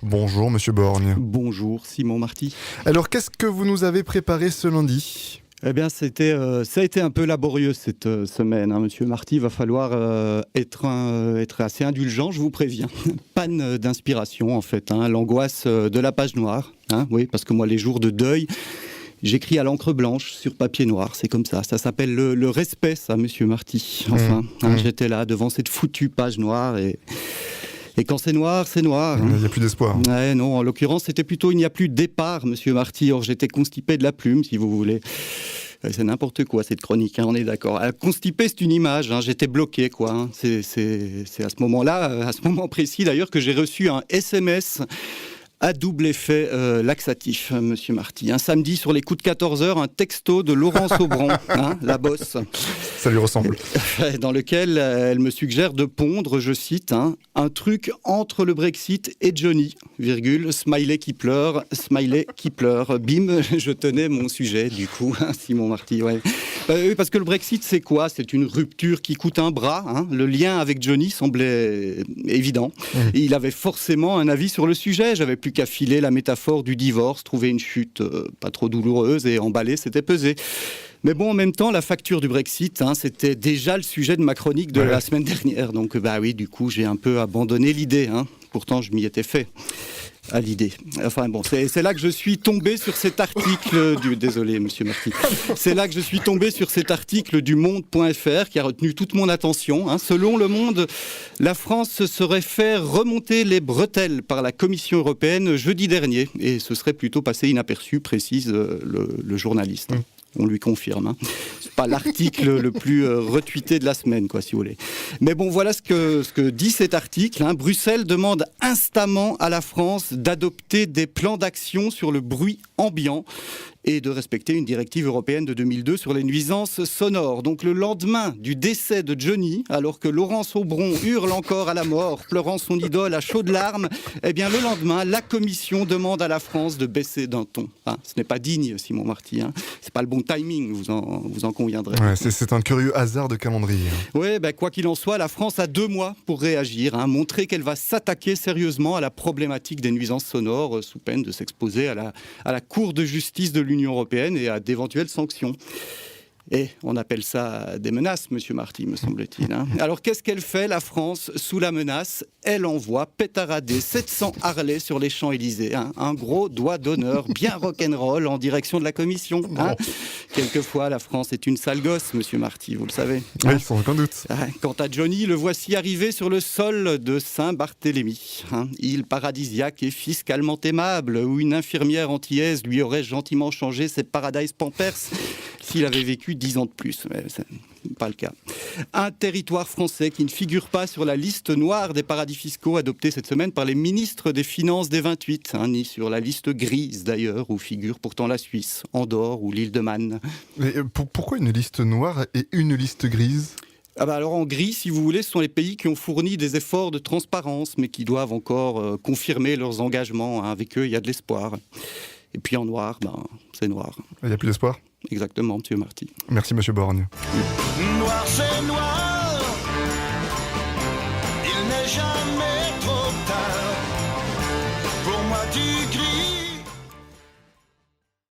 Bonjour Monsieur Borgne. Bonjour Simon Marty. Alors qu'est-ce que vous nous avez préparé ce lundi ? Eh bien, ça a été un peu laborieux cette semaine, hein, Monsieur Marty. Il va falloir être assez indulgent, je vous préviens. Panne d'inspiration, en fait. Hein, l'angoisse de la page noire. Hein, oui, parce que moi, les jours de deuil, j'écris à l'encre blanche sur papier noir. C'est comme ça. Ça s'appelle le respect, ça, Monsieur Marty. Enfin, j'étais là devant cette foutue page noire et quand c'est noir, c'est noir. Il n'y a plus d'espoir. Ouais, non, en l'occurrence, c'était plutôt il n'y a plus de départ, Monsieur Marty. Or, j'étais constipé de la plume, si vous voulez. C'est n'importe quoi, cette chronique, hein, on est d'accord. Constipé, c'est une image, hein, j'étais bloqué, quoi. Hein. C'est à ce moment-là, à ce moment précis, d'ailleurs, que j'ai reçu un SMS à double effet laxatif, Monsieur Marty. Un samedi, sur les coups de 14h, un texto de Laurence Aubron, hein, la bosse. Ça lui ressemble. Dans lequel elle me suggère de pondre, je cite, hein, un truc entre le Brexit et Johnny, virgule, smiley qui pleure, bim, je tenais mon sujet, du coup, hein, Simon Marty, ouais. Oui, parce que le Brexit, c'est quoi ? C'est une rupture qui coûte un bras, hein. Le lien avec Johnny semblait évident. Et il avait forcément un avis sur le sujet, j'avais plus qu'à filer la métaphore du divorce, trouver une chute pas trop douloureuse et emballer, c'était pesé. Mais bon, en même temps, la facture du Brexit, hein, c'était déjà le sujet de ma chronique de la semaine dernière. Donc, bah oui, du coup, j'ai un peu abandonné l'idée. Hein. Pourtant, je m'y étais fait à l'idée. Enfin bon, c'est là que je suis tombé sur cet article Désolé, Monsieur Marty. C'est là que je suis tombé sur cet article du Monde.fr qui a retenu toute mon attention. Hein. Selon Le Monde, la France se serait fait remonter les bretelles par la Commission européenne jeudi dernier. Et ce serait plutôt passé inaperçu, précise le journaliste. On lui confirme. Hein. C'est pas l'article le plus retweeté de la semaine, quoi, si vous voulez. Mais bon, voilà ce que dit cet article. Hein. Bruxelles demande instamment à la France d'adopter des plans d'action sur le bruit ambiant et de respecter une directive européenne de 2002 sur les nuisances sonores. Donc le lendemain du décès de Johnny, alors que Laurence Aubron hurle encore à la mort, pleurant son idole à chaudes larmes, eh bien le lendemain, la Commission demande à la France de baisser d'un ton. Hein, ce n'est pas digne, Simon Marty. Hein. C'est pas le bon timing, vous en conviendrez. Ouais, c'est un curieux hasard de calendrier. Oui, ben, quoi qu'il en soit, la France a 2 mois pour réagir, hein, montrer qu'elle va s'attaquer sérieusement à la problématique des nuisances sonores, sous peine de s'exposer à la Cour de justice de l'Union européenne et à d'éventuelles sanctions. Et on appelle ça des menaces, Monsieur Marty, me semble-t-il. Hein. Alors qu'est-ce qu'elle fait, la France, sous la menace ? Elle envoie pétarader 700 Harley sur les Champs-Élysées. Hein. Un gros doigt d'honneur, bien rock'n'roll, en direction de la Commission. Hein. Quelquefois, la France est une sale gosse, Monsieur Marty, vous le savez. Oui, Hein. sans aucun doute. Quant à Johnny, le voici arrivé sur le sol de Saint-Barthélemy. Hein. Île paradisiaque et fiscalement aimable, où une infirmière antillaise lui aurait gentiment changé ses Paradise Pampers s'il avait vécu 10 ans de plus, mais c'est pas le cas. Un territoire français qui ne figure pas sur la liste noire des paradis fiscaux adoptée cette semaine par les ministres des Finances des 28, hein, ni sur la liste grise d'ailleurs, où figure pourtant la Suisse, Andorre ou l'île de Man. Mais pourquoi une liste noire et une liste grise ? Alors en gris, si vous voulez, ce sont les pays qui ont fourni des efforts de transparence, mais qui doivent encore confirmer leurs engagements. Hein. Avec eux, il y a de l'espoir. Et puis en noir, c'est noir. Il n'y a plus d'espoir ? Exactement, Monsieur Marty. Merci Monsieur Borgne. Noir c'est noir, il n'est jamais